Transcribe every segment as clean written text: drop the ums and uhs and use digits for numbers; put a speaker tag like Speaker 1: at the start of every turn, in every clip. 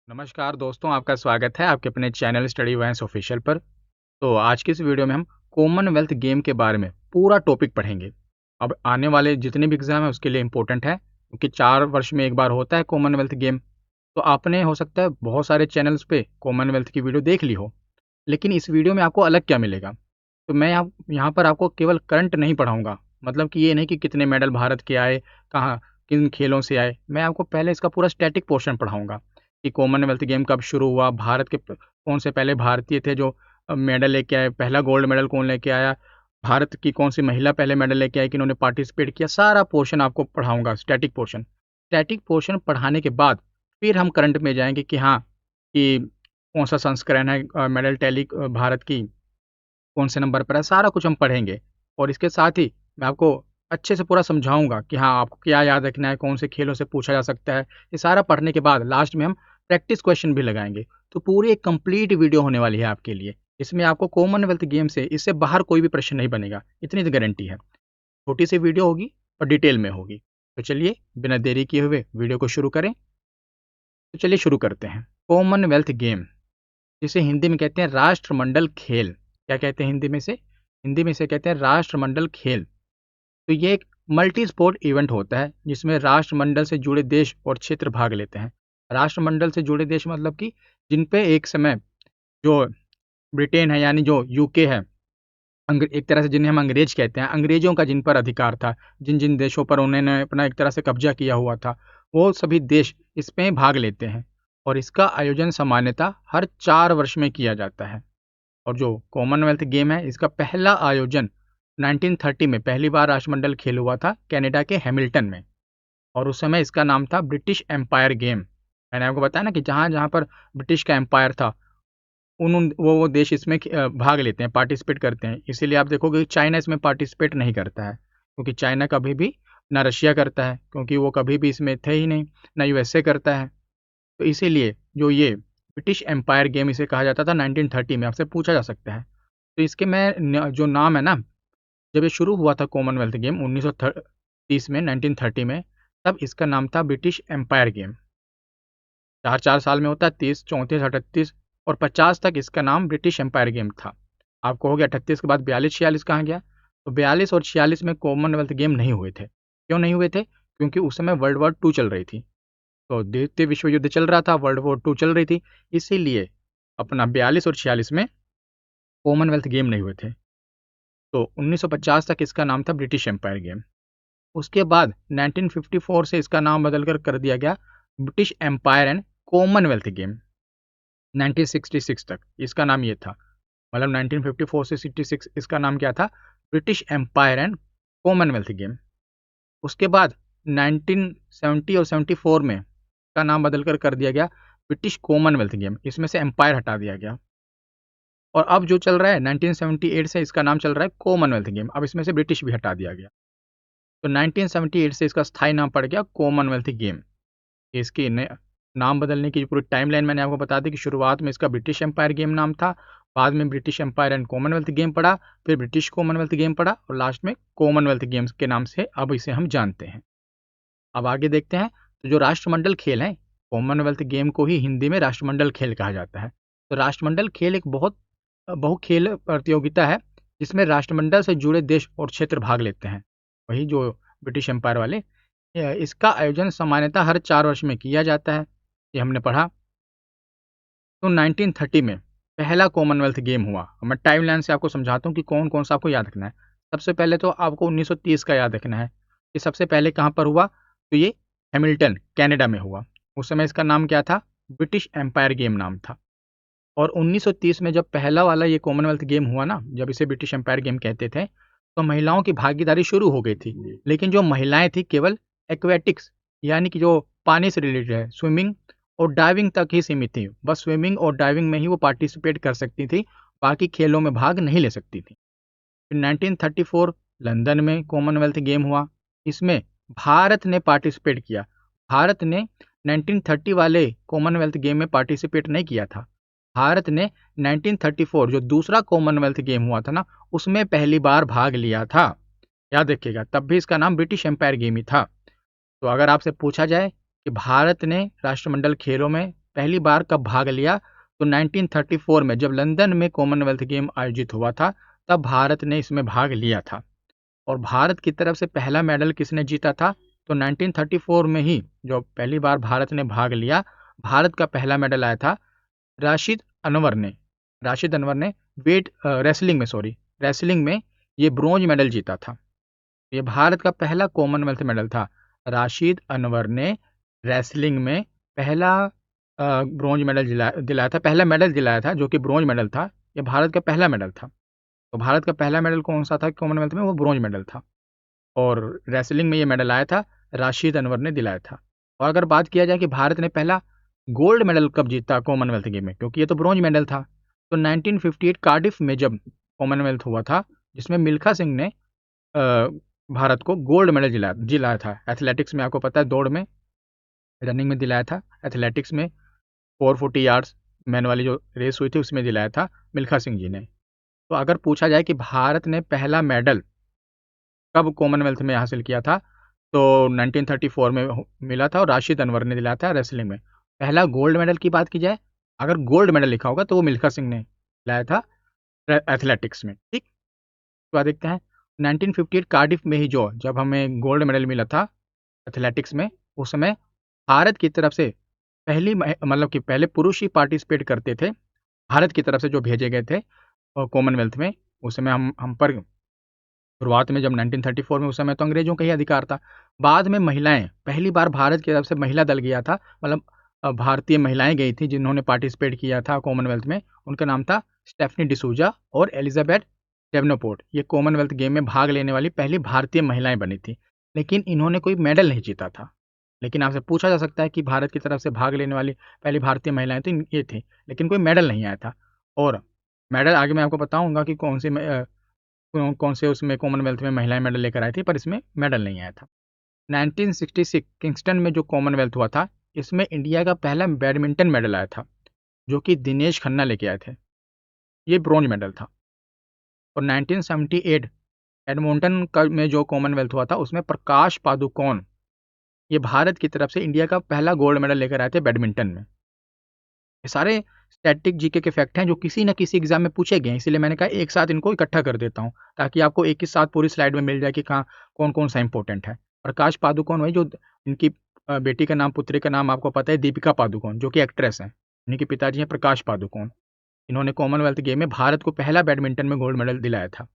Speaker 1: नमस्कार दोस्तों, आपका स्वागत है आपके अपने चैनल स्टडी वाइन्स ऑफिशियल पर। तो आज की इस वीडियो में हम कॉमनवेल्थ गेम के बारे में पूरा टॉपिक पढ़ेंगे। अब आने वाले जितने भी एग्जाम है उसके लिए इम्पोर्टेंट है, क्योंकि 4 वर्ष में एक बार होता है कॉमनवेल्थ गेम। तो आपने हो सकता है बहुत सारे चैनल्स पे कॉमनवेल्थ की वीडियो देख ली हो, लेकिन इस वीडियो में आपको अलग क्या मिलेगा। तो मैं यहाँ पर आपको केवल करंट नहीं पढ़ाऊँगा, मतलब कि ये नहीं कि कितने मेडल भारत के आए, कहाँ किन खेलों से आए। मैं आपको पहले इसका पूरा स्टैटिक पोर्शन पढ़ाऊँगा कि कॉमनवेल्थ गेम कब शुरू हुआ, भारत के कौन से पहले भारतीय थे जो मेडल लेके आए, पहला गोल्ड मेडल कौन लेके आया, भारत की कौन सी महिला पहले मेडल लेके आई कि इन्होंने पार्टिसिपेट किया। सारा पोर्शन आपको पढ़ाऊँगा, स्टैटिक पोर्शन। स्टैटिक पोर्शन पढ़ाने के बाद फिर हम करंट में जाएँगे कि हाँ, कि कौन सा संस्करण है मेडल टैली भारत की कौन से नंबर पर है, सारा कुछ हम पढ़ेंगे। और इसके साथ ही मैं आपको अच्छे से पूरा समझाऊँगा कि हाँ, आपको क्या याद रखना है, कौन से खेलों से पूछा जा सकता है। ये सारा पढ़ने के बाद लास्ट में हम प्रैक्टिस क्वेश्चन भी लगाएँगे। तो पूरी एक कंप्लीट वीडियो होने वाली है आपके लिए। इसमें आपको कॉमनवेल्थ गेम से इससे बाहर कोई भी प्रश्न नहीं बनेगा, इतनी तो गारंटी है। छोटी सी वीडियो होगी और डिटेल में होगी। तो चलिए बिना देरी किए हुए वीडियो को शुरू करें। तो चलिए शुरू करते हैं। कॉमनवेल्थ गेम, जिसे हिंदी में कहते हैं राष्ट्रमंडल खेल। क्या कहते हैं हिंदी में से? हिंदी में से कहते हैं राष्ट्रमंडल खेल। तो ये एक मल्टी स्पोर्ट इवेंट होता है जिसमें राष्ट्रमंडल से जुड़े देश और क्षेत्र भाग लेते हैं। राष्ट्रमंडल से जुड़े देश मतलब कि जिन पे एक समय जो ब्रिटेन है, यानी जो यूके है, एक तरह से जिन्हें हम अंग्रेज कहते हैं, अंग्रेजों का जिन पर अधिकार था, जिन जिन देशों पर उन्होंने अपना एक तरह से कब्जा किया हुआ था, वो सभी देश इसमें भाग लेते हैं। और इसका आयोजन सामान्यतः हर 4 वर्ष में किया जाता है। और जो कॉमनवेल्थ गेम है, इसका पहला आयोजन 1930 में पहली बार राष्ट्रमंडल खेल हुआ था कनाडा के हैमिल्टन में। और उस समय इसका नाम था ब्रिटिश एम्पायर गेम। मैंने आपको बताया ना कि जहाँ जहाँ पर ब्रिटिश का एम्पायर था, उन वो देश इसमें भाग लेते हैं, पार्टिसिपेट करते हैं। इसीलिए आप देखोगे कि चाइना इसमें पार्टिसिपेट नहीं करता है, क्योंकि चाइना कभी भी ना रशिया करता है, क्योंकि वो कभी भी इसमें थे ही नहीं, ना यूएसए करता है। तो इसीलिए जो ये ब्रिटिश एम्पायर गेम इसे कहा जाता था 1930 में, आपसे पूछा जा सकता है। तो इसके मैं जो नाम है ना, जब ये शुरू हुआ था कॉमनवेल्थ गेम 1930 में, 1930 में, तब इसका नाम था ब्रिटिश एम्पायर गेम। 4-4 साल में होता है, 30, 34, 38 और 50 तक इसका नाम ब्रिटिश एम्पायर गेम था। आप कहोगे 38 के बाद 42-46 कहाँ गया? तो 42 और 46 में कॉमनवेल्थ गेम नहीं हुए थे। क्यों नहीं हुए थे? क्योंकि उस समय वर्ल्ड वॉर 2 चल रही थी। तो द्वितीय विश्व युद्ध चल रहा था, वर्ल्ड वॉर 2 चल रही थी, इसीलिए अपना 42 और 46 में कॉमनवेल्थ गेम नहीं हुए थे। तो 1950 तक इसका नाम था ब्रिटिश एम्पायर गेम। उसके बाद 1954 से इसका नाम बदलकर कर दिया गया British Empire and Commonwealth game. 1966 तक इसका नाम ये था, मतलब 1954 से 66 इसका नाम क्या था? British Empire and Commonwealth game. उसके बाद 1970 और 74 में का नाम बदलकर कर दिया गया ब्रिटिश कॉमनवेल्थ गेम। इसमें से एम्पायर हटा दिया गया। और अब जो चल रहा है 1978 से इसका नाम चल रहा है कॉमनवेल्थ गेम। अब इसमें से ब्रिटिश भी हटा दिया गया। तो 1978 से इसका स्थायी नाम पड़ गया कॉमनवेल्थ गेम। इसकी नाम बदलने की पूरी टाइमलाइन मैंने आपको बता दी कि शुरुआत में इसका ब्रिटिश एम्पायर गेम नाम था, बाद में British Empire and Commonwealth game पड़ा, फिर ब्रिटिश कॉमनवेल्थ गेम पड़ा और लास्ट में कॉमनवेल्थ गेम्स के नाम से अब इसे हम जानते हैं। अब आगे देखते हैं। तो जो राष्ट्रमंडल खेल है, कॉमनवेल्थ गेम को ही हिंदी में राष्ट्रमंडल खेल कहा जाता है। तो राष्ट्रमंडल खेल एक बहुखेल प्रतियोगिता है जिसमें राष्ट्रमंडल से जुड़े देश और क्षेत्र भाग लेते हैं। वही जो ब्रिटिश एम्पायर वाले, इसका आयोजन सामान्यतः हर 4 वर्ष में किया जाता है, ये हमने पढ़ा। तो 1930 में पहला कॉमनवेल्थ गेम हुआ। मैं टाइमलाइन से आपको समझाता हूँ कि कौन कौन सा आपको याद रखना है। सबसे पहले तो आपको 1930 का याद रखना है कि सबसे पहले कहाँ पर हुआ। तो ये हैमिल्टन कनाडा में हुआ। उस समय इसका नाम क्या था? ब्रिटिश एम्पायर गेम नाम था। और 1930 में जब पहला वाला ये कॉमनवेल्थ गेम हुआ ना, जब इसे ब्रिटिश एम्पायर गेम कहते थे, तो महिलाओं की भागीदारी शुरू हो गई थी। लेकिन जो महिलाएं थी केवल एक्वेटिक्स, यानी कि जो पानी से रिलेटेड है, स्विमिंग और डाइविंग तक ही सीमित थी। बस स्विमिंग और डाइविंग में ही वो पार्टिसिपेट कर सकती थी, बाकी खेलों में भाग नहीं ले सकती थी। फिर 1934 लंदन में कॉमनवेल्थ गेम हुआ। इसमें भारत ने पार्टिसिपेट किया। भारत ने 1930 वाले कॉमनवेल्थ गेम में पार्टिसिपेट नहीं किया था। भारत ने 1934 जो दूसरा कॉमनवेल्थ गेम हुआ था ना, उसमें पहली बार भाग लिया था। याद रखिएगा, तब भी इसका नाम ब्रिटिश एम्पायर गेम ही था। तो अगर आपसे पूछा जाए कि भारत ने राष्ट्रमंडल खेलों में पहली बार कब भाग लिया, तो 1934 में जब लंदन में कॉमनवेल्थ गेम आयोजित हुआ था तब भारत ने इसमें भाग लिया था। और भारत की तरफ से पहला मेडल किसने जीता था, तो 1934 में ही जो पहली बार भारत ने भाग लिया, भारत का पहला मेडल आया था राशिद अनवर ने। राशिद अनवर ने रेसलिंग में ये ब्रोंज मेडल जीता था। ये भारत का पहला कॉमनवेल्थ मेडल था। राशिद अनवर ने रेसलिंग में पहला ब्रोंज मेडल दिलाया था, पहला मेडल दिलाया था जो कि ब्रोंज मेडल था। ये भारत का पहला मेडल था। तो भारत का पहला मेडल कौन सा था कॉमनवेल्थ में, वो ब्रोंज मेडल था। और रेसलिंग में ये मेडल आया था, राशिद अनवर ने दिलाया था। और अगर बात किया जाए कि भारत ने पहला गोल्ड मेडल कब जीता कॉमनवेल्थ गेम में, क्योंकि ये तो ब्रोंज मेडल था, तो 1958 कार्डिफ में जब कॉमनवेल्थ हुआ था, जिसमें मिल्खा सिंह ने भारत को गोल्ड मेडल दिलाया था। एथलेटिक्स में आपको पता है, दौड़ में, रनिंग में दिलाया था, एथलेटिक्स में 440 यार्ड्स मैन वाली जो रेस हुई थी उसमें दिलाया था मिल्खा सिंह जी ने। तो अगर पूछा जाए कि भारत ने पहला मेडल कब कॉमनवेल्थ में हासिल किया था, तो 1934 में मिला था और राशिद अनवर ने दिलाया था रेसलिंग में। पहला गोल्ड मेडल की बात की जाए, अगर गोल्ड मेडल लिखा होगा तो वो मिल्खा सिंह ने लाया था एथलेटिक्स में। ठीक, तो देखते हैं 1958 कार्डिफ में ही जो जब हमें गोल्ड मेडल मिला था एथलेटिक्स में, उस समय भारत की तरफ से मतलब कि पहले पुरुष ही पार्टिसिपेट करते थे भारत की तरफ से जो भेजे गए थे कॉमनवेल्थ में। उस समय हम पर शुरुआत में जब 1934 में, उस समय तो अंग्रेजों का ही अधिकार था। बाद में महिलाएं, पहली बार भारत की तरफ से महिला दल गया था, मतलब भारतीय महिलाएं गई थी जिन्होंने पार्टिसिपेट किया था कॉमनवेल्थ में। उनका नाम था स्टेफनी डिसूजा और एलिजाबेथ डेवनपोर्ट। ये कॉमनवेल्थ गेम में भाग लेने वाली पहली भारतीय महिलाएं बनी थी, लेकिन इन्होंने कोई मेडल नहीं जीता था। लेकिन आपसे पूछा जा सकता है कि भारत की तरफ से भाग लेने वाली पहली भारतीय महिलाएं तो ये थी, लेकिन कोई मेडल नहीं आया था। और मेडल आगे मैं आपको बताऊंगा कि कौन से उसमें कॉमनवेल्थ में महिलाएं मेडल लेकर आई थी, पर इसमें मेडल नहीं आया था। 1966 किंगस्टन में जो कॉमनवेल्थ हुआ था, इसमें इंडिया का पहला बैडमिंटन मेडल आया था जो कि दिनेश खन्ना लेके आए थे। ये ब्रॉन्ज मेडल था। और 1978 एडमोंटन में जो कॉमनवेल्थ हुआ था, उसमें प्रकाश पादुकोण ये भारत की तरफ से इंडिया का पहला गोल्ड मेडल लेकर आए थे बैडमिंटन में। ये सारे स्टैटिक जीके के फैक्ट हैं जो किसी न किसी एग्जाम में पूछे गए हैं, इसलिए मैंने कहा एक साथ इनको इकट्ठा कर देता हूँ ताकि आपको एक ही साथ पूरी स्लाइड में मिल जाए कि कहाँ कौन कौन सा इंपॉर्टेंट है। प्रकाश पादुकोण वही जो इनकी बेटी का नाम, पुत्री का नाम आपको पता है, दीपिका पादुकोण, जो कि एक्ट्रेस हैं। इनके पिताजी हैं प्रकाश पादुकोण। इन्होंने कॉमनवेल्थ गेम में भारत को पहला बैडमिंटन में गोल्ड मेडल दिलाया था।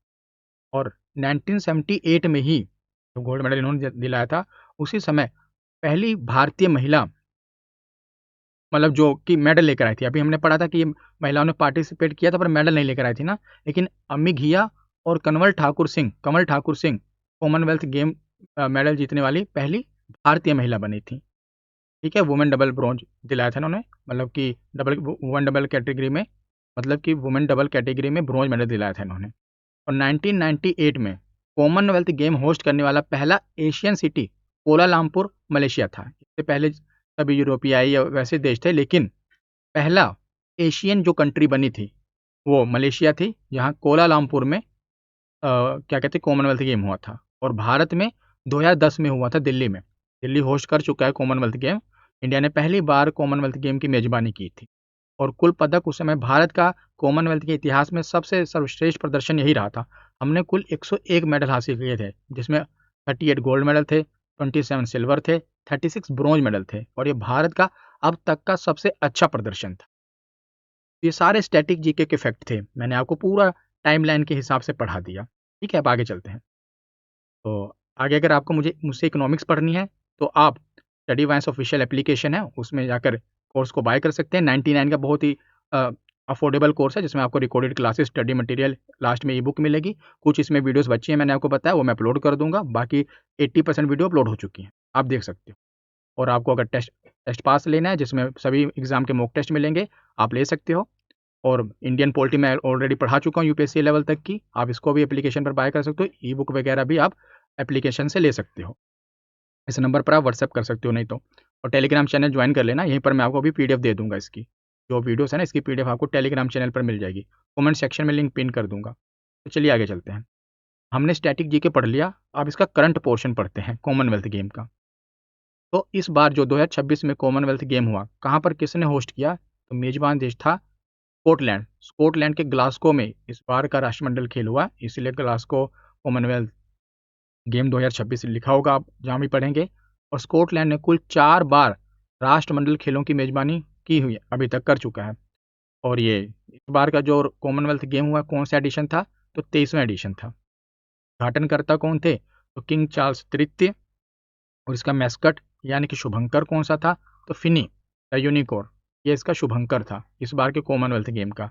Speaker 1: और 1978 में ही जो गोल्ड मेडल इन्होंने दिलाया था, उसी समय पहली भारतीय महिला, मतलब जो कि मेडल लेकर आई थी। अभी हमने पढ़ा था कि महिलाओं ने पार्टिसिपेट किया था पर मेडल नहीं लेकर आई थी ना, लेकिन अम्मी घिया और Kamal Thakur Singh Commonwealth game medal जीतने वाली पहली भारतीय महिला बनी थी। ठीक है, वुमेन डबल ब्रॉन्ज दिलाया था इन्होंने, मतलब कि वुमेन डबल कैटेगरी में, ब्रॉन्ज मेडल दिलाया था इन्होंने। और 1998 में कॉमनवेल्थ गेम होस्ट करने वाला पहला एशियन सिटी कोलालमपुर मलेशिया था। इससे पहले सभी यूरोपियाई या वैसे देश थे, लेकिन पहला एशियन जो कंट्री बनी थी वो मलेशिया थी, जहाँ कोलालमपुर में क्या कहते हैं कॉमनवेल्थ गेम हुआ था। और भारत में 2010 में हुआ था, दिल्ली होस्ट कर चुका है कॉमनवेल्थ गेम। इंडिया ने पहली बार कॉमनवेल्थ गेम की मेजबानी की थी। और कुल पदक उस समय भारत का कॉमनवेल्थ के इतिहास में सबसे सर्वश्रेष्ठ प्रदर्शन यही रहा था। हमने कुल 101 मेडल हासिल किए थे, जिसमें 38 गोल्ड मेडल थे, 27 सिल्वर थे, 36 ब्रॉन्ज मेडल थे। और ये भारत का अब तक का सबसे अच्छा प्रदर्शन था। ये सारे स्टैटिक जीके के फैक्ट थे, मैंने आपको पूरा टाइमलाइन के हिसाब से पढ़ा दिया। ठीक है, अब आगे चलते हैं। तो आगे अगर आपको मुझसे इकोनॉमिक्स पढ़नी है तो आप स्टडी वाइंस ऑफिशियल एप्लीकेशन है, उसमें जाकर कोर्स को बाय कर सकते हैं। 99 का बहुत ही अफोर्डेबल कोर्स है, जिसमें आपको recorded classes, study material, last में ई बुक मिलेगी। कुछ इसमें वीडियोस बची हैं, मैंने आपको बताया, वो मैं अपलोड कर दूंगा। बाकी 80% वीडियो अपलोड हो चुकी हैं, आप देख सकते हो। और आपको अगर टेस्ट पास लेना है, जिसमें सभी एग्जाम के मॉक टेस्ट मिलेंगे, आप ले सकते हो। और इंडियन पॉलिटी मैं ऑलरेडी पढ़ा चुका हूँ यूपीएससी लेवल तक की, आप इसको भी एप्लीकेशन पर बाय कर सकते हो। ई बुक वगैरह भी आप एप्लीकेशन से ले सकते हो। इस नंबर पर आप व्हाट्सएप कर सकते हो, नहीं तो। और टेलीग्राम चैनल ज्वाइन कर लेना, यहीं पर मैं आपको अभी पीडीएफ दे दूंगा। इसकी जो वीडियोस है ना, इसकी पीडीएफ आपको टेलीग्राम चैनल पर मिल जाएगी। कमेंट सेक्शन में लिंक पिन कर दूंगा। तो चलिए आगे चलते हैं। हमने स्टैटिक जीके पढ़ लिया, अब इसका करंट पोर्शन पढ़ते हैं कॉमनवेल्थ गेम का। तो इस बार जो 2026 में कॉमनवेल्थ गेम हुआ, कहाँ पर किसने होस्ट किया? तो मेजबान देश था स्कॉटलैंड। स्कॉटलैंड के ग्लासगो में इस बार का राष्ट्रमंडल खेल हुआ, इसलिए ग्लासगो कॉमनवेल्थ गेम 2026 लिखा होगा, आप जहाँ भी पढ़ेंगे। और स्कॉटलैंड ने कुल 4 बार राष्ट्रमंडल खेलों की मेजबानी की हुई है, अभी तक कर चुका है। और ये इस बार का जो कॉमनवेल्थ गेम हुआ, कौन सा एडिशन था? तो 23वां एडिशन था। उद्घाटनकर्ता कौन थे? तो किंग चार्ल्स तृतीय। और इसका मैस्कट यानी कि शुभंकर कौन सा था? तो फिनी द यूनिकॉर्न, ये इसका शुभंकर था इस बार के कॉमनवेल्थ गेम का।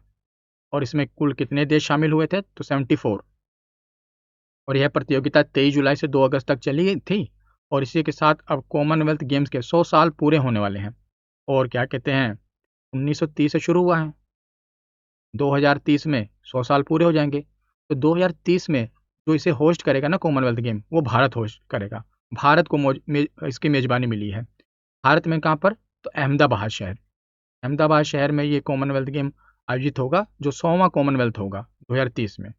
Speaker 1: और इसमें कुल कितने देश शामिल हुए थे? तो 74। और यह प्रतियोगिता 23 जुलाई से 2 अगस्त तक चली गई थी। और इसी के साथ अब कॉमनवेल्थ गेम्स के 100 साल पूरे होने वाले हैं। और क्या कहते हैं, 1930 से शुरू हुआ है, 2030 में 100 साल पूरे हो जाएंगे। तो 2030 में जो इसे होस्ट करेगा ना कॉमनवेल्थ गेम, वो भारत होस्ट करेगा। भारत को इसकी मेजबानी मिली है। भारत में कहाँ पर? तो अहमदाबाद शहर। अहमदाबाद शहर में ये कॉमनवेल्थ गेम आयोजित होगा, जो 100वां कॉमनवेल्थ होगा 2030 में।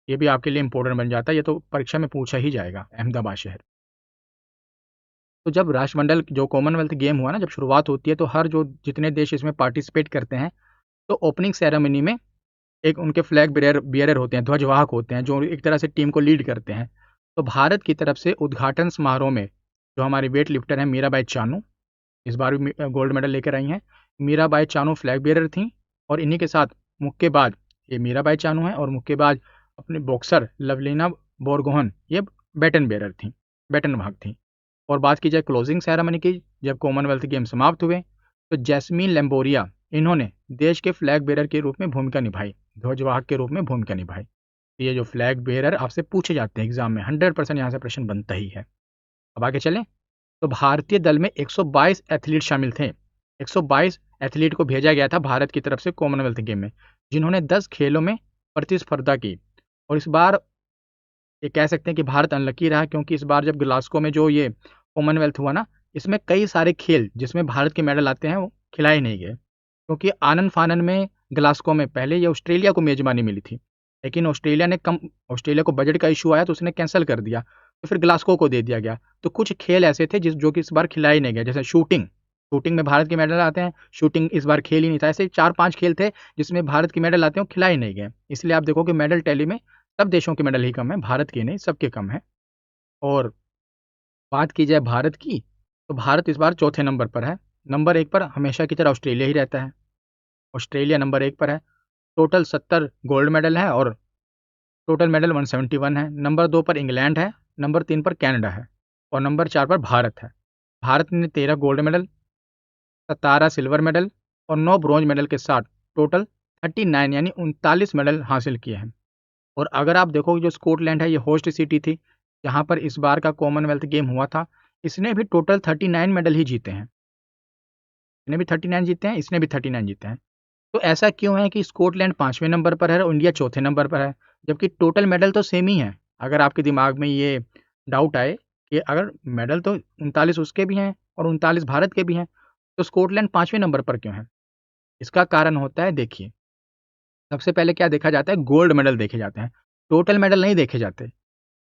Speaker 1: ये भी आपके लिए इंपॉर्टेंट बन जाता है, ये तो परीक्षा में पूछा ही जाएगा, अहमदाबाद शहर। तो जब राष्ट्रमंडल जो कॉमनवेल्थ गेम हुआ ना, जब शुरुआत होती है, तो हर जो जितने देश इसमें पार्टिसिपेट करते हैं, तो ओपनिंग सेरेमनी में एक उनके फ्लैग बियरर होते हैं, ध्वजवाहक होते हैं, जो एक तरह से टीम को लीड करते हैं। तो भारत की तरफ से उद्घाटन समारोह में जो हमारी वेट लिफ्टर हैं मीराबाई चानू, इस बार भी गोल्ड मेडल लेकर आई हैं। मीराबाई चानू फ्लैग बियरर थी। और इन्हीं के साथ मुक्केबाज, ये मीराबाई चानू हैं, और मुक्केबाज अपने बॉक्सर लवलीना बोरगोहन, ये बैटन बियरर थी, बैटन भाग थी। और बात की जाए क्लोजिंग सेरेमनी की, जब कॉमनवेल्थ गेम समाप्त हुए, तो जैस्मीन लेम्बोरिया, इन्होंने देश के फ्लैग बेरर के रूप में भूमिका निभाई, ध्वजवाहक के रूप में भूमिका निभाई। ये जो फ्लैग बेरर आपसे पूछे जाते हैं एग्जाम में, 100% यहाँ से प्रश्न बनता ही है। अब आगे चलें, तो भारतीय दल में 122 एथलीट शामिल थे। 122 एथलीट को भेजा गया था भारत की तरफ से कॉमनवेल्थ गेम में, जिन्होंने 10 खेलों में प्रतिस्पर्धा की। और इस बार ये कह सकते हैं कि भारत अनलकी रहा, क्योंकि इस बार जब ग्लास्को में जो ये कॉमनवेल्थ हुआ ना, इसमें कई सारे खेल जिसमें भारत के मेडल आते हैं वो खिलाए नहीं गए, क्योंकि आनंद फानन में ग्लास्को में पहले ये ऑस्ट्रेलिया को मेजबानी मिली थी, लेकिन ऑस्ट्रेलिया को बजट का इशू आया तो उसने कैंसिल कर दिया, तो फिर ग्लास्को को दे दिया गया। तो कुछ खेल ऐसे थे जो कि इस बार खिलाए नहीं गए, जैसे शूटिंग। शूटिंग में भारत के मेडल आते हैं, शूटिंग इस बार खेल ही नहीं था। ऐसे 4-5 खेल थे जिसमें भारत के मेडल आते हैं, वो खिलाए नहीं गए। इसलिए आप देखो कि मेडल टैली में सब देशों के मेडल ही कम है, भारत के नहीं, सबके कम है। और बात की जाए भारत की, तो भारत इस बार चौथे नंबर पर है। नंबर 1 पर हमेशा की तरह ऑस्ट्रेलिया ही रहता है। ऑस्ट्रेलिया नंबर 1 पर है, टोटल 70 गोल्ड मेडल है और टोटल मेडल 171 है। नंबर 2 पर इंग्लैंड है, नंबर 3 पर कनाडा है, और नंबर 4 पर भारत है। भारत ने 13 गोल्ड मेडल, 17 सिल्वर मेडल और 9 ब्रॉन्ज मेडल के साथ टोटल 39 यानी 39 मेडल हासिल किए हैं। और अगर आप देखोगे, जो स्कॉटलैंड है, ये होस्ट सिटी थी जहाँ पर इस बार का कॉमनवेल्थ गेम हुआ था। इसने भी टोटल 39 मेडल ही जीते हैं। इसने भी 39 जीते हैं, इसने भी 39 जीते हैं। तो ऐसा क्यों है कि स्कॉटलैंड 5वें नंबर पर है और इंडिया चौथे नंबर पर है, जबकि टोटल मेडल तो सेम ही है? अगर आपके दिमाग में ये डाउट आए कि अगर मेडल तो 39 उसके भी हैं और 39 भारत के भी हैं, तो स्कॉटलैंड 5वें नंबर पर क्यों है? इसका कारण होता है, देखिए, सबसे पहले क्या देखा जाता है, गोल्ड मेडल देखे जाते हैं, टोटल मेडल नहीं देखे जाते।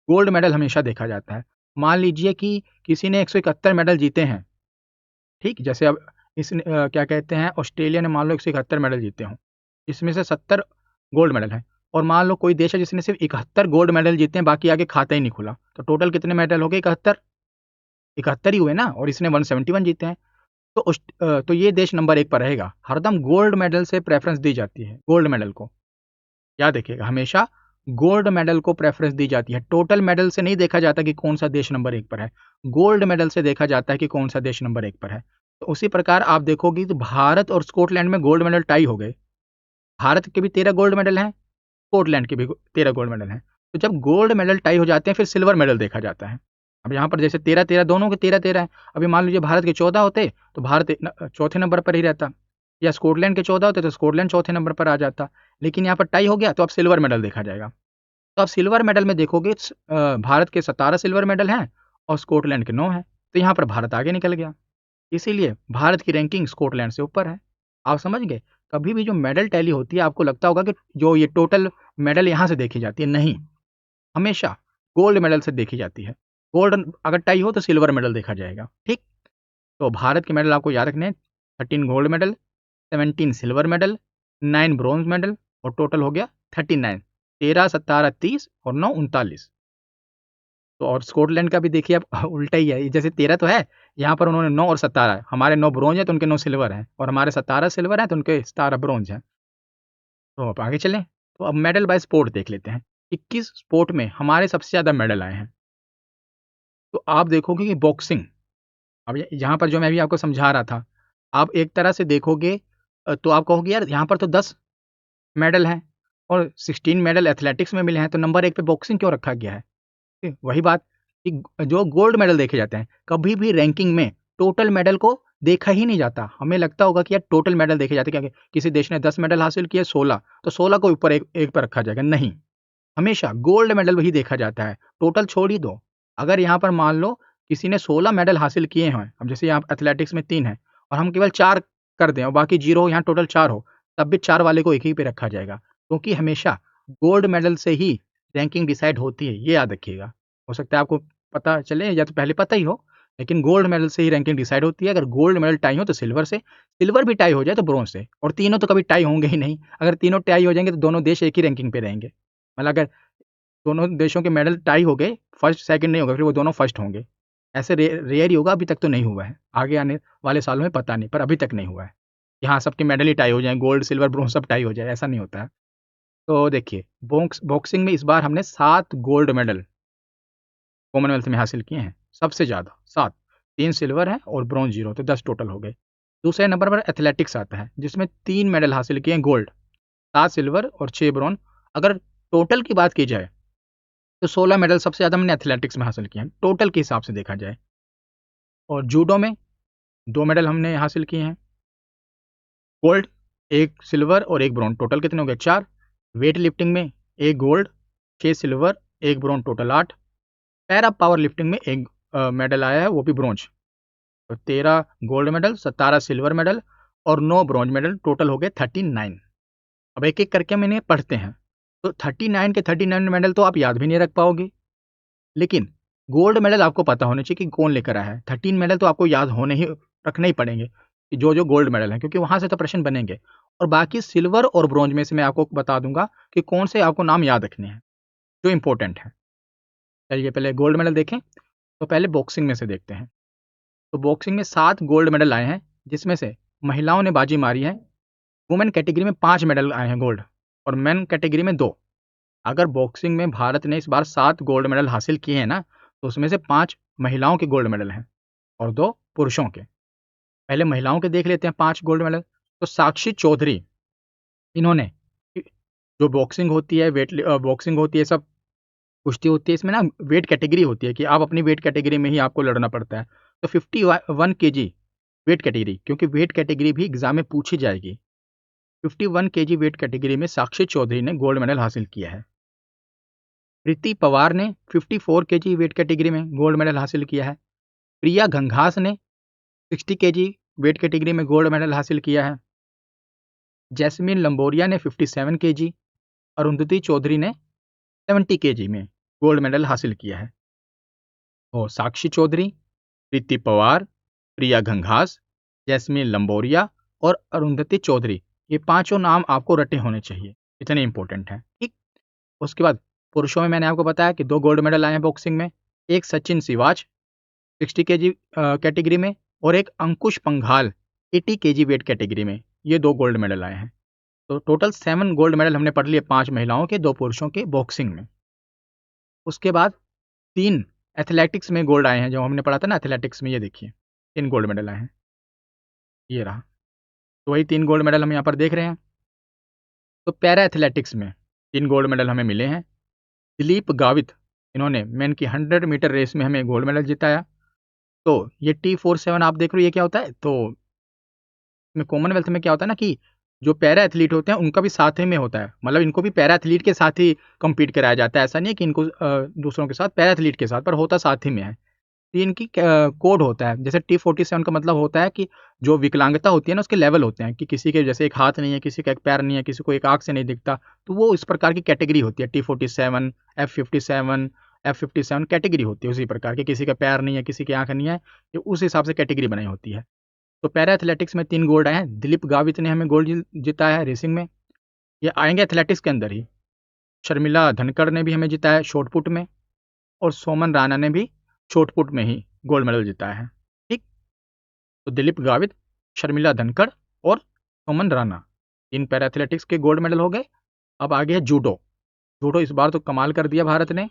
Speaker 1: गोल्ड मेडल हमेशा देखा जाता है। मान लीजिए कि किसी ने 171 मेडल जीते हैं, ठीक, जैसे अब क्या कहते हैं, ऑस्ट्रेलिया ने मान लो 171 मेडल जीते हों, इसमें से 70 गोल्ड मेडल हैं। और मान लो कोई देश है जिसने सिर्फ 71 गोल्ड मेडल जीते हैं, बाकी आगे खाता ही नहीं खुला, तो टोटल कितने मेडल हो गए? 71। 71 ही हुए ना, और इसने 171 जीते हैं। तो ये देश नंबर 1 पर रहेगा। हरदम गोल्ड मेडल से प्रेफरेंस दी जाती है, गोल्ड मेडल को याद रखिएगा, हमेशा गोल्ड मेडल को प्रेफरेंस दी जाती है। टोटल मेडल से नहीं देखा जाता कि कौन सा देश नंबर 1 पर है, गोल्ड मेडल से देखा जाता है कि कौन सा देश नंबर 1 पर है। तो उसी प्रकार आप देखोगे तो भारत और स्कॉटलैंड में गोल्ड मेडल टाई हो गए। भारत के भी 13 गोल्ड मेडल हैं, स्कॉटलैंड के भी 13 गोल्ड मेडल हैं। तो जब गोल्ड मेडल टाई हो जाते हैं, फिर सिल्वर मेडल देखा जाता है। अब यहाँ पर जैसे 13-13 दोनों के 13-13 है। अभी मान लीजिए भारत के 14 होते तो भारत चौथे नंबर पर ही रहता, या स्कॉटलैंड के 14 होते तो स्कॉटलैंड चौथे नंबर पर आ जाता। लेकिन यहाँ पर टाई हो गया, तो अब सिल्वर मेडल देखा जाएगा। तो आप सिल्वर मेडल में देखोगे, भारत के 17 सिल्वर मेडल हैं और स्कॉटलैंड के 9 हैं। तो यहाँ पर भारत आगे निकल गया, इसीलिए भारत की रैंकिंग स्कॉटलैंड से ऊपर है। आप समझ गए? कभी भी जो मेडल टैली होती है, आपको लगता होगा कि जो ये टोटल मेडल यहाँ से देखी जाती है, नहीं, हमेशा गोल्ड मेडल से देखी जाती है। गोल्ड अगर टाई हो तो सिल्वर मेडल देखा जाएगा, ठीक। तो भारत के मेडल आपको याद रखने हैं, 13 gold medal, 17 silver medal, 9 bronze medal और टोटल हो गया 39। 13, 17, 30 और 9, 39। तो और स्कॉटलैंड का भी देखिए अब उल्टा ही है, जैसे 13 तो है, यहाँ पर उन्होंने 9 और 17 है। हमारे 9 ब्रॉन्ज है तो उनके 9 सिल्वर हैं, और हमारे 17 सिल्वर हैं तो उनके 17 ब्रॉन्ज हैं। तो अब आगे चलें, तो अब मेडल बाय स्पोर्ट देख लेते हैं कि किस स्पोर्ट में हमारे सबसे ज़्यादा मेडल आए हैं। तो आप देखोगे कि बॉक्सिंग, अब यहाँ पर जो मैं अभी आपको समझा रहा था, आप एक तरह से देखोगे तो आप कहोगे यार यहाँ पर तो 10 मेडल हैं और 16 मेडल एथलेटिक्स में मिले हैं, तो नंबर 1 पे बॉक्सिंग क्यों रखा गया है? वही बात कि जो गोल्ड मेडल देखे जाते हैं, कभी भी रैंकिंग में टोटल मेडल को देखा ही नहीं जाता। हमें लगता होगा कि यार टोटल मेडल देखे जाते हैं, क्या किसी देश ने 10 मेडल हासिल किए 16, तो 16 को ऊपर एक पर रखा जाएगा, नहीं। हमेशा गोल्ड मेडल वही देखा जाता है, टोटल छोड़ ही दो। अगर यहाँ पर मान लो किसी ने 16 मेडल हासिल किए हैं, अब जैसे यहाँ एथलेटिक्स में 3 है और हम केवल 4 कर दें और बाकी 0 हो, यहाँ टोटल 4 हो, तब भी 4 वाले को एक ही पे रखा जाएगा, क्योंकि हमेशा गोल्ड मेडल से ही रैंकिंग डिसाइड होती है, ये याद रखिएगा। हो सकता है आपको पता चले या तो पहले पता ही हो, लेकिन गोल्ड मेडल से ही रैंकिंग डिसाइड होती है। अगर गोल्ड मेडल टाई हो तो सिल्वर से, सिल्वर भी टाई हो जाए तो ब्रॉन्ज से, और तीनों तो कभी टाई होंगे ही नहीं। अगर तीनों टाई हो जाएंगे तो दोनों देश एक ही रैंकिंग पे रहेंगे। मतलब अगर दोनों देशों के मेडल टाई हो गए, फर्स्ट सेकंड नहीं होगा, फिर वो दोनों फर्स्ट होंगे। ऐसे रेयर ही होगा, अभी तक तो नहीं हुआ है। आगे आने वाले सालों में पता नहीं, पर अभी तक नहीं हुआ है कि हाँ सबके मेडल ही टाई हो जाए, गोल्ड सिल्वर ब्रॉन्ज सब टाई हो जाए, ऐसा नहीं होता है। तो देखिए बॉक्सिंग में इस बार हमने 7 गोल्ड मेडल कॉमनवेल्थ में हासिल किए हैं, सबसे ज़्यादा 7। 3 सिल्वर हैं और ब्रॉन्ज 0, तो 10 टोटल हो गए। दूसरे नंबर पर एथलेटिक्स आता है, जिसमें 3 मेडल हासिल किए हैं गोल्ड, 7 सिल्वर और 6 ब्रॉन्ज। अगर टोटल की बात की जाए तो 16 मेडल सबसे ज़्यादा हमने एथलेटिक्स में हासिल किए हैं, टोटल के हिसाब से देखा जाए। और जूडो में 2 मेडल हमने हासिल किए हैं, गोल्ड, 1 सिल्वर और 1 ब्रॉन्ज, टोटल कितने हो गए 4। वेट लिफ्टिंग में 1 gold, 6 silver, 1 bronze, total 8। Para power lifting में 1 मेडल आया है, वो भी ब्रॉन्ज। तो 13 गोल्ड मेडल, 17 सिल्वर मेडल और 9 ब्रॉन्ज मेडल, टोटल हो गए 39। अब एक एक करके हम इन्हें पढ़ते हैं। तो 39 के 39 मेडल तो आप याद भी नहीं रख पाओगे, लेकिन गोल्ड मेडल आपको पता होने चाहिए कि कौन लेकर आया है। 13 मेडल तो आपको याद होने ही रखने ही पड़ेंगे कि जो जो गोल्ड मेडल हैं, क्योंकि वहाँ से तो प्रश्न बनेंगे। और बाकी सिल्वर और ब्रॉन्ज में से मैं आपको बता दूंगा कि कौन से आपको नाम याद रखने हैं जो इंपॉर्टेंट है। चलिए पहले गोल्ड मेडल देखें, तो पहले बॉक्सिंग में से देखते हैं। तो बॉक्सिंग में 7 गोल्ड मेडल आए हैं, जिसमें से महिलाओं ने बाजी मारी है। वुमेन कैटेगरी में 5 मेडल आए हैं गोल्ड, और मेन कैटेगरी में 2। अगर बॉक्सिंग में भारत ने इस बार 7 गोल्ड मेडल हासिल किए हैं ना, तो उसमें से 5 महिलाओं के गोल्ड मेडल हैं और 2 पुरुषों के। पहले महिलाओं के देख लेते हैं 5 गोल्ड मेडल। तो साक्षी चौधरी, इन्होंने, जो बॉक्सिंग होती है, बॉक्सिंग होती है, सब कुश्ती होती है, इसमें ना वेट कैटेगरी होती है कि आप अपनी वेट कैटेगरी में ही आपको लड़ना पड़ता है। तो 51 केजी वेट कैटेगरी, क्योंकि वेट कैटेगरी भी एग्जाम में पूछी जाएगी। 51 केजी वेट कैटेगरी में साक्षी चौधरी ने गोल्ड मेडल हासिल किया है। प्रीति पवार ने 54 केजी वेट कैटेगरी में गोल्ड मेडल हासिल किया है। प्रिया घंघास ने 60 केजी वेट कैटेगरी में गोल्ड मेडल हासिल किया है। जैस्मिन लंबोरिया ने 57 केजी, अरुंधति चौधरी ने 70 केजी में गोल्ड मेडल हासिल किया है। और साक्षी चौधरी, प्रीति पवार, प्रिया घंघास, जैस्मिन लंबोरिया और अरुंधति चौधरी, ये पांचों नाम आपको रटे होने चाहिए, इतने इंपॉर्टेंट हैं, ठीक। उसके बाद पुरुषों में मैंने आपको बताया कि 2 गोल्ड मेडल आए हैं बॉक्सिंग में, एक सचिन सिवाच 60 केजी कैटेगरी में और एक अंकुश पंघाल 80 केजी वेट कैटेगरी में, ये 2 गोल्ड मेडल आए हैं। तो टोटल 7 गोल्ड मेडल हमने पढ़ लिए, 5 महिलाओं के, 2 पुरुषों के बॉक्सिंग में। उसके बाद 3 एथलेटिक्स में गोल्ड आए हैं, जो हमने पढ़ा था ना एथलेटिक्स में, ये देखिए 3 गोल्ड मेडल आए हैं, ये रहा। तो वही 3 गोल्ड मेडल हम यहाँ पर देख रहे हैं। तो पैरा एथलेटिक्स में 3 गोल्ड मेडल हमें मिले हैं। दिलीप गावित, इन्होंने मेन की 100 मीटर रेस में हमें गोल्ड मेडल जिताया। तो ये T47 आप देख रहे हो, ये क्या होता है, तो इसमें कॉमनवेल्थ में क्या होता है ना कि जो पैरा एथलीट होते हैं उनका भी साथ ही में होता है, मतलब इनको भी पैरा एथलीट के साथ ही कम्पीट कराया जाता है। ऐसा नहीं है कि इनको दूसरों के साथ, पैरा एथलीट के साथ, पर होता साथ ही में है। तो इनकी कोड होता है, जैसे T47 का मतलब होता है कि जो विकलांगता होती है ना, उसके लेवल होते हैं कि किसी के जैसे एक हाथ नहीं है, किसी का एक पैर नहीं है, किसी को एक आंख से नहीं दिखता, तो वो इस प्रकार की कैटेगरी होती है T47, F57, F57 कैटेगरी होती है उसी प्रकार की, किसी का पैर नहीं है, किसी की आंख नहीं है, ये उस हिसाब से कैटेगरी बनाई होती है। तो पैरा एथलेटिक्स में 3 गोल्ड आए हैं। दिलीप गावित ने हमें गोल्ड जिताया है रेसिंग में, ये आएंगे एथलेटिक्स के अंदर ही। शर्मिला धनखड़ ने भी हमें जिताया है शॉर्टपुट में, और सोमन राणा ने भी शॉर्टपुट में ही गोल्ड मेडल जिताया है। ठीक, तो दिलीप गावित, शर्मिला धनखड़ और सोमन राणा, 3 पैरा एथलेटिक्स के गोल्ड मेडल हो गए। अब आगे है जूडो। जूडो इस बार तो कमाल कर दिया भारत ने।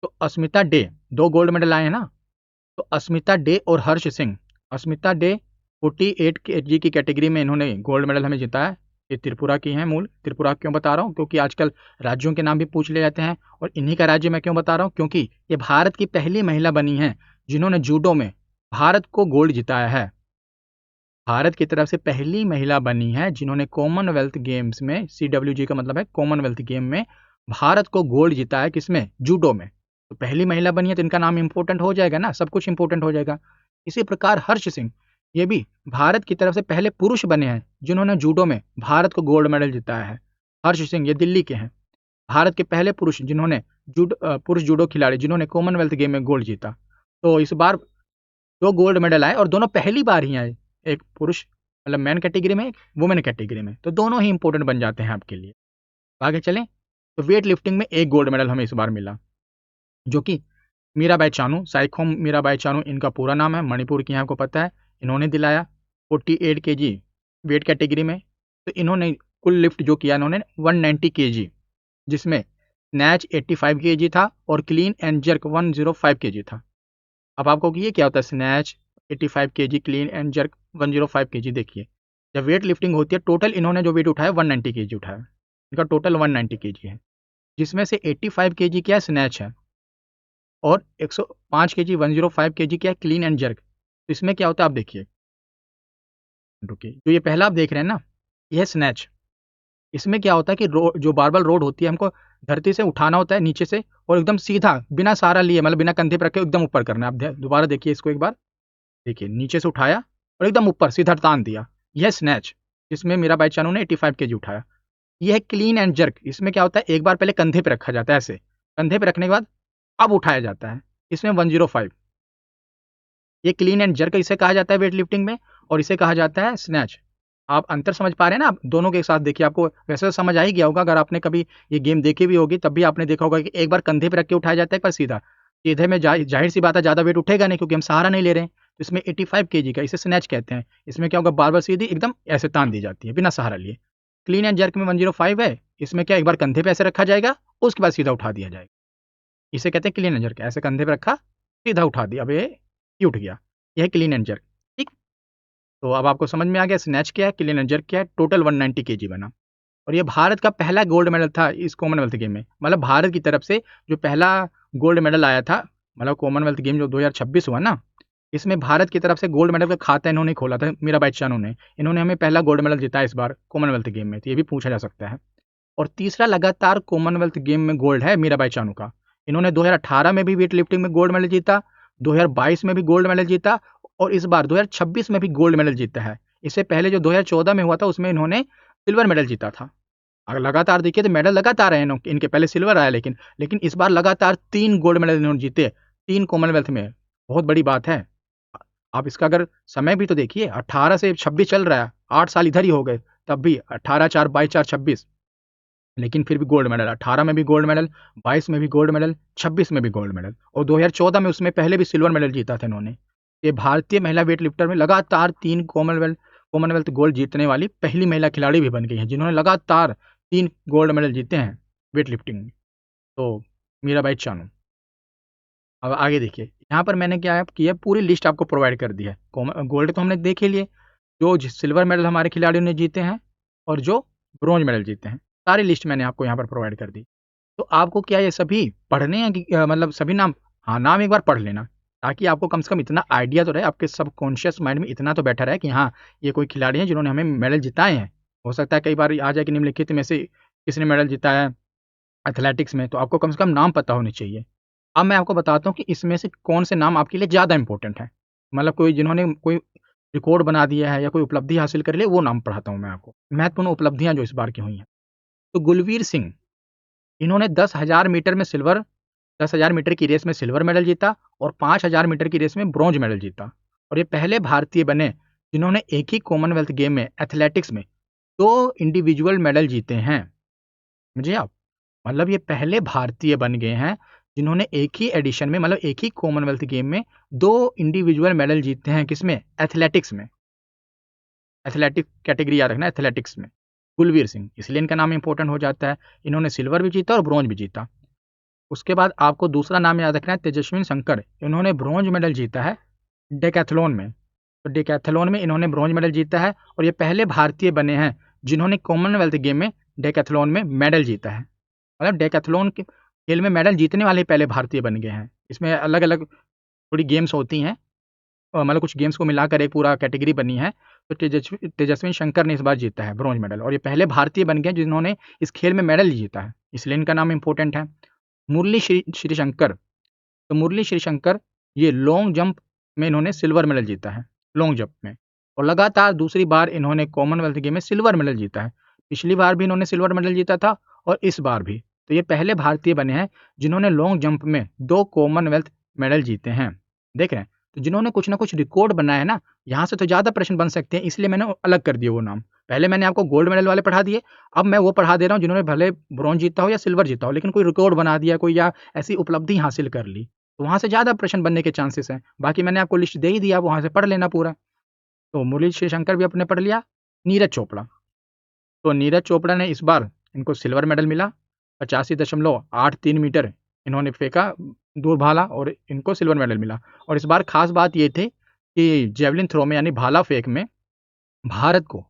Speaker 1: तो अस्मिता डे, 2 गोल्ड मेडल आए हैं ना। तो अस्मिता डे और हर्ष सिंह, अस्मिता डे 48 kg की कैटेगरी में इन्होंने गोल्ड मेडल हमें जिताया। ये त्रिपुरा की हैं मूल। त्रिपुरा क्यों बता रहा हूँ, क्योंकि आजकल राज्यों के नाम भी पूछ लिए जाते हैं, और इन्हीं का राज्य मैं क्यों बता रहा हूँ, क्योंकि ये भारत की पहली महिला बनी है जिन्होंने जूडो में भारत को गोल्ड जिताया है। भारत की तरफ से पहली महिला बनी है जिन्होंने कॉमनवेल्थ गेम्स में, CWG का मतलब है कॉमनवेल्थ गेम में, भारत को गोल्ड जिताया है। किसमें? जूडो में। तो पहली महिला बनी है तो इनका नाम इंपॉर्टेंट हो जाएगा ना, सब कुछ इंपॉर्टेंट हो जाएगा। इसी प्रकार हर्ष सिंह, ये भी भारत की तरफ से पहले पुरुष बने हैं जिन्होंने जूडो में भारत को गोल्ड मेडल जिताया है। हर्ष सिंह ये दिल्ली के हैं। भारत के पहले पुरुष जिन्होंने पुरुष जूडो खिलाड़ी जिन्होंने कॉमनवेल्थ गेम में गोल्ड जीता। तो इस बार 2 गोल्ड मेडल आए, और दोनों पहली बार ही आए, एक पुरुष मतलब मैन कैटेगरी में, एक वुमेन कैटेगरी में। तो दोनों ही इंपॉर्टेंट बन जाते हैं आपके लिए। आगे चलें तो वेट लिफ्टिंग में 1 गोल्ड मेडल हमें इस बार मिला, जो कि मीराबाई चानू, साइखोम मीराबाई चानू इनका पूरा नाम है, मणिपुर की हैं, आपको पता है। इन्होंने दिलाया 48 kg वेट कैटेगरी में। तो इन्होंने कुल लिफ्ट जो किया इन्होंने 190 kg, जिसमें स्नैच 85 kg था और क्लीन एंड जर्क 105 kg था। अब आपको ये क्या होता है, snatch 85 kg, clean and jerk 105 kg। देखिए जब वेट लिफ्टिंग होती है, टोटल इन्होंने जो वेट उठाया 190 kg उठाया, इनका टोटल 190 kg है, जिसमें से 85 kg क्या स्नैच है, और 105 kg 105 kg क्या क्लीन एंड जर्क। तो इसमें क्या होता है आप देखिए, रुकिए, जो ये पहला आप देख रहे हैं ना, यह स्नैच। इसमें क्या होता है कि जो बारबल रोड होती है, हमको धरती से उठाना होता है नीचे से, और एकदम सीधा बिना सहारा लिए, मतलब बिना कंधे पर रखे एकदम ऊपर करना है। आप दोबारा देखिए इसको एक बार, देखिए नीचे से उठाया और एकदम ऊपर सीधा तान दिया, यह स्नैच, जिसमें मीराबाई चानू ने 85 kg उठाया। यह है क्लीन एंड जर्क। इसमें क्या होता है, एक बार पहले कंधे पे रखा जाता है, ऐसे कंधे पे रखने के बाद अब उठाया जाता है, इसमें 105। ये क्लीन एंड जर्क इसे कहा जाता है वेट लिफ्टिंग में, और इसे कहा जाता है स्नैच। आप अंतर समझ पा रहे हैं ना, आप दोनों के साथ देखिए, आपको वैसे तो समझ आ ही गया होगा। अगर आपने कभी ये गेम देखी भी होगी तब भी आपने देखा होगा कि एक बार कंधे पे रख के उठाया जाता है, एक बार सीधा। सीधे में जाहिर सी बात है ज़्यादा वेट उठेगा नहीं, क्योंकि हम सहारा नहीं ले रहे हैं। तो इसमें 85 kg का, इसे स्नैच कहते हैं। इसमें क्या होगा, बार बार सीधी एकदम ऐसे तान दी जाती है बिना सहारा लिए। क्लीन एंड जर्क में 105 है, इसमें क्या एक बार कंधे पे ऐसे रखा जाएगा, उसके बाद सीधा उठा दिया जाएगा। इसे कहते हैं क्लीन एंड जर्क। ऐसे कंधे पे रखा, सीधा उठा दिया, अब ये उठ गया, यह है क्लीन एंड जर्क। ठीक, तो अब आपको समझ में आ गया स्नैच क्या है, क्लीन एंड जर्क क्या है। टोटल 190 kg बना, और ये भारत का पहला गोल्ड मेडल था इस कॉमनवेल्थ गेम में। मतलब भारत की तरफ से जो पहला गोल्ड मेडल आया था, मतलब कॉमनवेल्थ गेम जो 2026 हुआ ना, इसमें भारत की तरफ से गोल्ड मेडल का खाता इन्होंने खोला था, मीराबाई चानू ने। इन्होंने हमें पहला गोल्ड मेडल जिताया इस बार कॉमनवेल्थ गेम में, तो ये भी पूछा जा सकता है। और तीसरा लगातार कॉमनवेल्थ गेम में गोल्ड है मीराबाई चानू का। इन्होंने 2018 में भी वेट लिफ्टिंग में गोल्ड मेडल जीता, 2022 में भी गोल्ड मेडल जीता, और इस बार 2026 में भी गोल्ड मेडल जीता है। इससे पहले जो 2014 में हुआ था उसमें इन्होंने सिल्वर मेडल जीता था। अगर लगातार देखिए तो मेडल लगातार आए इनके, पहले सिल्वर आया, लेकिन इस बार लगातार 3 गोल्ड मेडल इन्होंने जीते, 3 कॉमनवेल्थ में। बहुत बड़ी बात है। आप इसका अगर समय भी तो देखिए, 18 से 26 चल रहा है, 8 साल इधर ही हो गए, तब भी 18 4 22 4 26, लेकिन फिर भी गोल्ड मेडल। 18 में भी गोल्ड मेडल, 22 में भी गोल्ड मेडल, 26 में भी गोल्ड मेडल, और 2014 में उसमें पहले भी सिल्वर मेडल जीता था इन्होंने। ये भारतीय महिला वेट लिफ्टर में लगातार 3 कॉमनवेल्थ गोल्ड जीतने वाली पहली महिला खिलाड़ी भी बन गई हैं, जिन्होंने लगातार 3 गोल्ड मेडल जीते हैं वेट लिफ्टिंग में। तो मीराबाई चानू। अब आगे देखिए, यहाँ पर मैंने क्या किया, पूरी लिस्ट आपको प्रोवाइड कर दी है। गोल्ड तो हमने देख ही लिए, जो सिल्वर मेडल हमारे खिलाड़ियों ने जीते हैं और जो ब्रॉन्ज मेडल जीते हैं, सारी लिस्ट मैंने आपको यहाँ पर प्रोवाइड कर दी। तो आपको क्या ये सभी पढ़ने हैं कि मतलब सभी नाम? हाँ, नाम एक बार पढ़ लेना, ताकि आपको कम से कम इतना आइडिया तो रहे, आपके सबकॉन्शियस माइंड में इतना तो बैठा रहे कि हाँ, ये कोई खिलाड़ी हैं जिन्होंने हमें मेडल जिताए हैं। हो सकता है कई बार आ जाए कि निम्नलिखित में से किसने मेडल जिताया है एथलेटिक्स में, तो आपको कम से कम नाम पता होने चाहिए। अब मैं आपको बताता हूँ कि इसमें से कौन से नाम आपके लिए ज़्यादा इंपॉर्टेंट है, मतलब कोई जिन्होंने कोई रिकॉर्ड बना दिया है या कोई उपलब्धि हासिल कर ली, वो नाम पढ़ाता हूँ मैं आपको, महत्वपूर्ण उपलब्धियाँ जो इस बार की हुई हैं। तो गुलवीर सिंह, इन्होंने 10,000 मीटर में सिल्वर, 10,000 मीटर की रेस में सिल्वर मेडल जीता और 5,000 मीटर की रेस में ब्रॉन्ज मेडल जीता। और ये पहले भारतीय बने जिन्होंने एक ही कॉमनवेल्थ गेम में एथलेटिक्स में 2 इंडिविजुअल मेडल जीते हैं। समझे आप? मतलब ये पहले भारतीय बन गए हैं जिन्होंने एक ही एडिशन में, मतलब एक ही कॉमनवेल्थ गेम में 2 इंडिविजुअल मेडल जीते हैं। किसमें? एथलेटिक्स में। एथलेटिक कैटेगरी याद रखना, एथलेटिक्स में। कुलवीर सिंह, इसलिए इनका नाम इंपॉर्टेंट हो जाता है। इन्होंने सिल्वर भी जीता और ब्रॉन्ज भी जीता। उसके बाद आपको दूसरा नाम याद रखना है, तेजस्विन शंकर। इन्होंने ब्रॉन्ज मेडल जीता है डेकैथलॉन में। तो डेकैथलॉन में इन्होंने ब्रॉन्ज मेडल जीता है और ये पहले भारतीय बने हैं जिन्होंने कॉमनवेल्थ गेम में डेकैथलॉन में मेडल जीता है। मतलब डेकैथलॉन के खेल में मेडल जीतने वाले पहले भारतीय बन गए हैं। इसमें अलग अलग थोड़ी गेम्स होती हैं, मतलब कुछ गेम्स को मिलाकर एक पूरा कैटेगरी बनी है। तो तेजस्विन शंकर ने इस बार जीता है ब्रॉन्ज मेडल और ये पहले भारतीय बन गए जिन्होंने इस खेल में मेडल जीता है, इसलिए इनका नाम इंपॉर्टेंट है। मुरली श्रीशंकर, तो मुरली श्रीशंकर ये लॉन्ग जंप में इन्होंने सिल्वर मेडल जीता है, लॉन्ग जंप में। और लगातार दूसरी बार इन्होंने कॉमनवेल्थ गेम में सिल्वर मेडल जीता है। पिछली बार भी इन्होंने सिल्वर मेडल जीता था और इस बार भी। तो ये पहले भारतीय बने हैं जिन्होंने लॉन्ग जंप में 2 कॉमनवेल्थ मेडल जीते हैं। देख रहे हैं? तो जिन्होंने कुछ ना कुछ रिकॉर्ड बनाया है ना, यहाँ से तो ज़्यादा प्रश्न बन सकते हैं, इसलिए मैंने अलग कर दिए वो नाम। पहले मैंने आपको गोल्ड मेडल वाले पढ़ा दिए, अब मैं वो पढ़ा दे रहा हूँ जिन्होंने भले ब्रॉन्ज जीता हो या सिल्वर जीता हो, लेकिन कोई रिकॉर्ड बना दिया कोई, या ऐसी उपलब्धि हासिल कर ली, तो वहाँ से ज़्यादा प्रश्न बनने के चांसेस हैं। बाकी मैंने आपको लिस्ट दे ही दिया, वहाँ से पढ़ लेना पूरा। तो मुरली श्रीशंकर भी अपने पढ़ लिया। नीरज चोपड़ा, तो नीरज चोपड़ा ने इस बार इनको सिल्वर मेडल मिला। 85.83 मीटर इन्होंने फेंका, दूर भाला, और इनको सिल्वर मेडल मिला। और इस बार खास बात ये थी कि जेवलिन थ्रो में यानी भाला फेंक में भारत को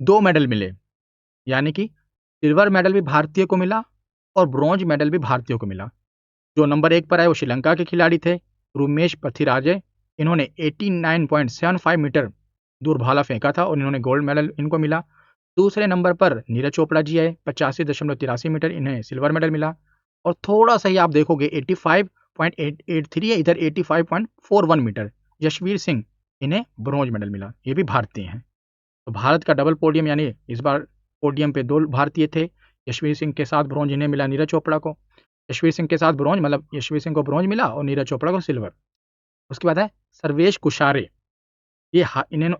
Speaker 1: 2 मेडल मिले, यानी कि सिल्वर मेडल भी भारतीय को मिला और ब्रॉन्ज मेडल भी भारतीयों को मिला। जो नंबर 1 पर आए वो श्रीलंका के खिलाड़ी थे, रुमेश पथिराजे। इन्होंने 89.75 मीटर दूर भाला फेंका था और इन्होंने गोल्ड मेडल इनको मिला। दूसरे नंबर पर नीरज चोपड़ा जी आए, 85.83 मीटर, इन्हें सिल्वर मेडल मिला। और थोड़ा सा ही आप देखोगे 85.883 है, इधर 85.41 मीटर, यशवीर सिंह, इन्हें ब्रॉन्ज मेडल मिला। ये भी भारतीय हैं। तो भारत का डबल पोडियम, यानी इस बार पोडियम पे 2 भारतीय थे। यशवीर सिंह के साथ ब्रॉन्ज इन्हें मिला, नीरज चोपड़ा को। यशवीर सिंह के साथ ब्रॉन्ज, मतलब यशवीर सिंह को ब्रॉन्ज मिला और नीरज चोपड़ा को सिल्वर। उसके बाद है सर्वेश कुशारे, ये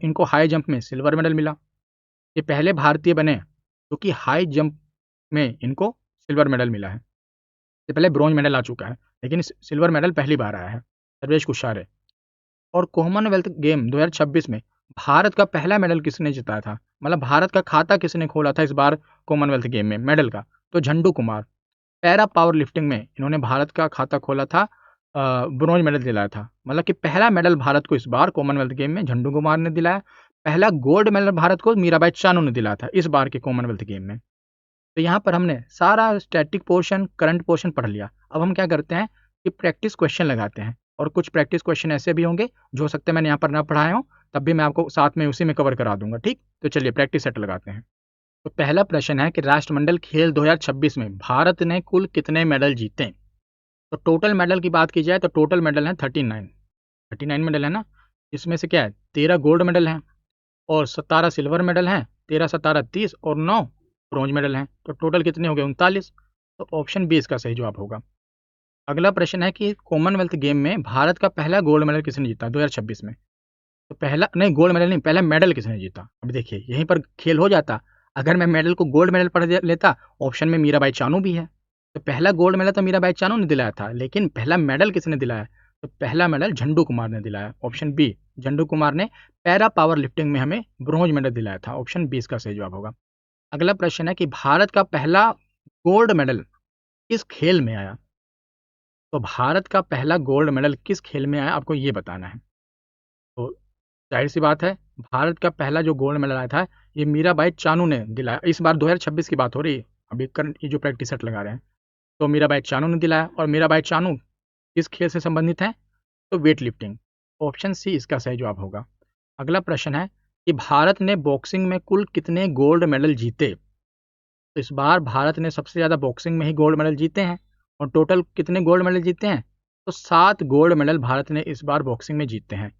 Speaker 1: इनको हाई जंप में सिल्वर मेडल मिला। ये पहले भारतीय बने जो कि हाई जंप में इनको सिल्वर मेडल मिला है। इससे पहले ब्रॉन्ज मेडल आ चुका है, लेकिन सिल्वर मेडल पहली बार आया है, सर्वेश कुशारे। और कॉमनवेल्थ गेम 2026 में भारत का पहला मेडल किसने जिताया था, मतलब भारत का खाता किसने खोला था इस बार कॉमनवेल्थ गेम में मेडल का? तो झंडू कुमार। पैरा पावर लिफ्टिंग में इन्होंने भारत का खाता खोला था, ब्रॉन्ज मेडल दिलाया था। मतलब कि पहला मेडल भारत को इस बार कॉमनवेल्थ गेम में झंडू कुमार ने दिलाया। पहला गोल्ड मेडल भारत को मीराबाई चानू ने दिलाया था इस बार के कॉमनवेल्थ गेम में। तो यहाँ पर हमने सारा स्टैटिक पोर्शन, करंट पोर्शन पढ़ लिया। अब हम क्या करते हैं कि प्रैक्टिस क्वेश्चन लगाते हैं, और कुछ प्रैक्टिस क्वेश्चन ऐसे भी होंगे जो हो सकते हैं मैंने यहाँ पर ना पढ़ाया हूँ, तब भी मैं आपको साथ में उसी में कवर करा दूंगा। ठीक, तो चलिए प्रैक्टिस सेट लगाते हैं। तो पहला प्रश्न है कि राष्ट्रमंडल खेल 2026 में भारत ने कुल कितने मेडल जीते? तो टोटल मेडल की बात की जाए तो टोटल मेडल है 39 मेडल है ना। इसमें से क्या है, 13 गोल्ड मेडल हैं और 17 सिल्वर मेडल हैं, 13 17 30 और 9 ब्रॉन्ज मेडल हैं। तो टोटल कितने हो गए? 39। तो ऑप्शन बी इसका सही जवाब होगा। अगला प्रश्न है कि कॉमनवेल्थ गेम में भारत का पहला गोल्ड मेडल किसने जीता 2026 में? तो पहला नहीं, गोल्ड मेडल नहीं, पहला मेडल किसने जीता? अब देखिए यहीं पर खेल हो जाता। अगर मैं मेडल को गोल्ड मेडल पढ़ लेता, ऑप्शन में मीराबाई चानू भी है, तो पहला गोल्ड मेडल तो मीराबाई चानू ने दिलाया था, लेकिन पहला मेडल किसने दिलाया? तो पहला मेडल झंडू कुमार ने दिलाया, ऑप्शन बी। झंडू कुमार ने पैरा पावर लिफ्टिंग में हमें ब्रॉन्ज मेडल दिलाया था, ऑप्शन बी इसका सही जवाब होगा। अगला प्रश्न है कि भारत का पहला गोल्ड मेडल किस खेल में आया? तो भारत का पहला गोल्ड मेडल किस खेल में आया, आपको ये बताना है। तो जाहिर सी बात है, भारत का पहला जो गोल्ड मेडल आया था ये मीराबाई चानू ने दिलाया। इस बार 2026 की बात हो रही है, अभी करंट ये जो प्रैक्टिस सेट लगा रहे हैं, तो मीराबाई चानू ने दिलाया। और मीराबाई चानू किस खेल से संबंधित है? तो वेट लिफ्टिंग, ऑप्शन सी इसका सही जवाब होगा। अगला प्रश्न है कि भारत ने बॉक्सिंग में कुल कितने गोल्ड मेडल जीते? तो इस बार भारत ने सबसे ज़्यादा बॉक्सिंग में ही गोल्ड मेडल जीते हैं, और टोटल कितने गोल्ड मेडल जीते हैं? तो 7 गोल्ड मेडल भारत ने इस बार बॉक्सिंग में जीते हैं।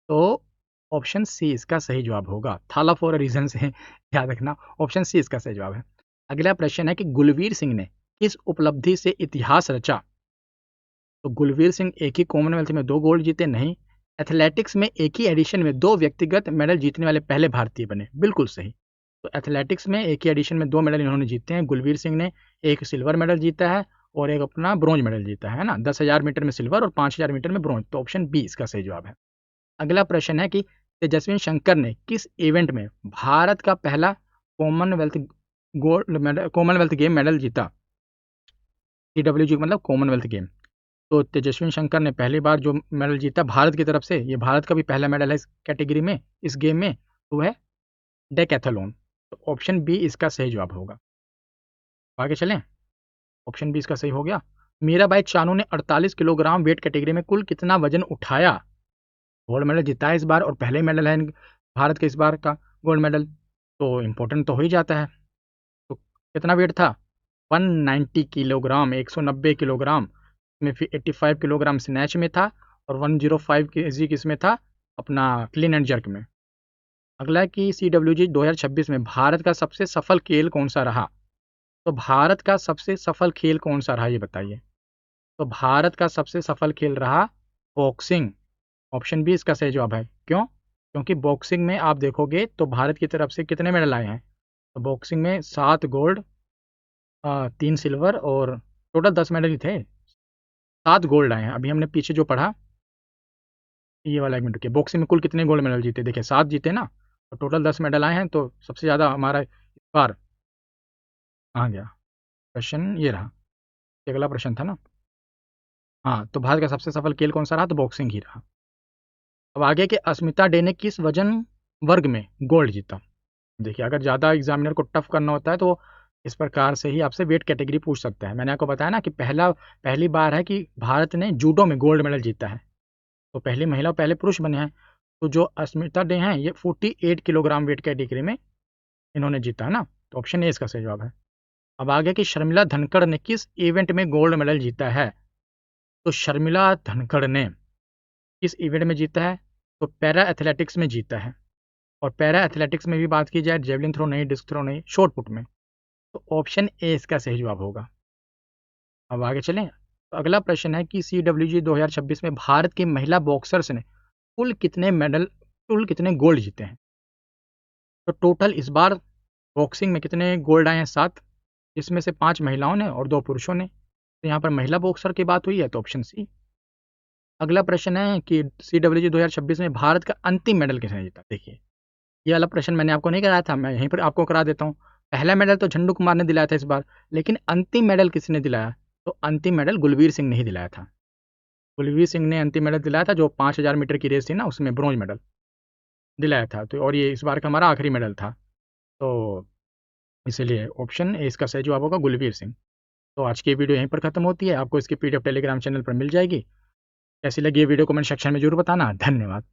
Speaker 1: तो ऑप्शन सी इसका सही जवाब होगा। थाला फॉर अ रीजन से याद रखना, ऑप्शन सी इसका सही जवाब है। अगला प्रश्न है कि गुलवीर सिंह ने किस उपलब्धि से इतिहास रचा? तो गुलवीर सिंह एक ही कॉमनवेल्थ में 2 गोल्ड जीते नहीं। एथलेटिक्स में एक ही एडिशन में 2 व्यक्तिगत मेडल जीतने वाले पहले भारतीय बने, बिल्कुल सही। तो एथलेटिक्स में एक ही एडिशन में 2 मेडल इन्होंने जीते हैं। गुलवीर सिंह ने एक सिल्वर मेडल जीता है और एक अपना ब्रॉन्ज मेडल जीता है ना, 10,000 मीटर में सिल्वर और 5,000 मीटर में ब्रॉन्ज। तो ऑप्शन बी इसका सही जवाब है। अगला प्रश्न है कि तेजस्विन शंकर ने किस इवेंट में भारत का पहला कॉमनवेल्थ गेम मेडल जीता। CWG मतलब कॉमनवेल्थ गेम। तो तेजस्विन शंकर ने पहली बार जो मेडल जीता भारत की तरफ से, ये भारत का भी पहला मेडल है इस कैटेगरी में, इस गेम में, तो है डेकैथलॉन। तो ऑप्शन बी इसका सही जवाब होगा। आगे चलें, ऑप्शन बी इसका सही हो गया। मीराबाई चानू ने 48 किलोग्राम वेट कैटेगरी में कुल कितना वजन उठाया। गोल्ड मेडल जीता है इस बार और पहले मेडल है भारत के इस बार का गोल्ड मेडल, तो इम्पोर्टेंट तो हो ही जाता है। तो कितना वेट था, 190 किलोग्राम, 190 किलोग्राम में, फिर 85 किलोग्राम स्नैच में था और 105 केजी किस में था, अपना क्लीन एंड जर्क में। अगला है कि CWG 2026 में भारत का सबसे सफल खेल कौन सा रहा। तो भारत का सबसे सफल खेल कौन सा रहा ये बताइए। तो भारत का सबसे सफल खेल रहा बॉक्सिंग। ऑप्शन बी इसका सही जवाब है। क्यों? क्योंकि बॉक्सिंग में आप देखोगे तो भारत की तरफ से कितने मेडल आए हैं। तो बॉक्सिंग में 7 गोल्ड, 3 सिल्वर और टोटल 10 मेडल ही थे। 7 गोल्ड आए हैं। अभी हमने पीछे जो पढ़ा, ये वाला 1 मिनट के, बॉक्सिंग में कुल कितने गोल्ड मेडल जीते, देखिए 7 जीते ना, तो टोटल 10 मेडल आए हैं। तो सबसे ज़्यादा हमारा इस बार आ गया। क्वेश्चन ये रहा, ये अगला प्रश्न था ना। हाँ, तो भारत का सबसे सफल खेल कौन सा रहा, तो बॉक्सिंग ही रहा। अब आगे कि अस्मिता डे ने किस वजन वर्ग में गोल्ड जीता। देखिए, अगर ज़्यादा एग्जामिनर को टफ करना होता है तो इस प्रकार से ही आपसे वेट कैटेगरी पूछ सकता है। मैंने आपको बताया ना कि पहली बार है कि भारत ने जूडो में गोल्ड मेडल जीता है, तो पहली महिला और पहले पुरुष बने हैं। तो जो अस्मिता डे हैं ये 48 किलोग्राम वेट कैटेगरी में इन्होंने जीता है ना, तो ऑप्शन ए इसका सही जवाब है। अब आगे कि शर्मिला धनखड़ ने किस इवेंट में गोल्ड मेडल जीता है। तो शर्मिला धनखड़ ने किस इवेंट में जीता है, तो पैरा एथलेटिक्स में जीता है। और पैरा एथलेटिक्स में भी बात की जाए, जेवलिन थ्रो नहीं, डिस्क थ्रो नहीं, शॉर्ट पुट में, तो ऑप्शन ए इसका सही जवाब होगा। अब आगे चलें, तो अगला प्रश्न है कि CWG 2026 में भारत की महिला बॉक्सर्स ने कुल कितने गोल्ड जीते हैं। तो टोटल इस बार बॉक्सिंग में कितने गोल्ड आए हैं, 7, जिसमें से 5 महिलाओं ने और 2 पुरुषों ने। तो यहाँ पर महिला बॉक्सर की बात हुई है, तो ऑप्शन सी। अगला प्रश्न है कि CWG 2026 में भारत का अंतिम मेडल किसने जीता। देखिए, ये वाला प्रश्न मैंने आपको नहीं कराया था, मैं यहीं पर आपको करा देता हूँ। पहला मेडल तो झंडू कुमार ने दिलाया था इस बार, लेकिन अंतिम मेडल किसने दिलाया, तो अंतिम मेडल गुलवीर सिंह ने ही दिलाया था। गुलवीर सिंह ने अंतिम मेडल दिलाया था, जो 5,000 मीटर की रेस थी ना, उसमें ब्रॉन्ज मेडल दिलाया था। तो और ये इस बार का हमारा आखिरी मेडल था, तो इसलिए ऑप्शन ए इसका सही जवाब होगा, गुलवीर सिंह। तो आज की वीडियो यहीं पर खत्म होती है। आपको इसकी PDF टेलीग्राम चैनल पर मिल जाएगी। कैसी लगी ये वीडियो कमेंट सेक्शन में जरूर बताना। धन्यवाद।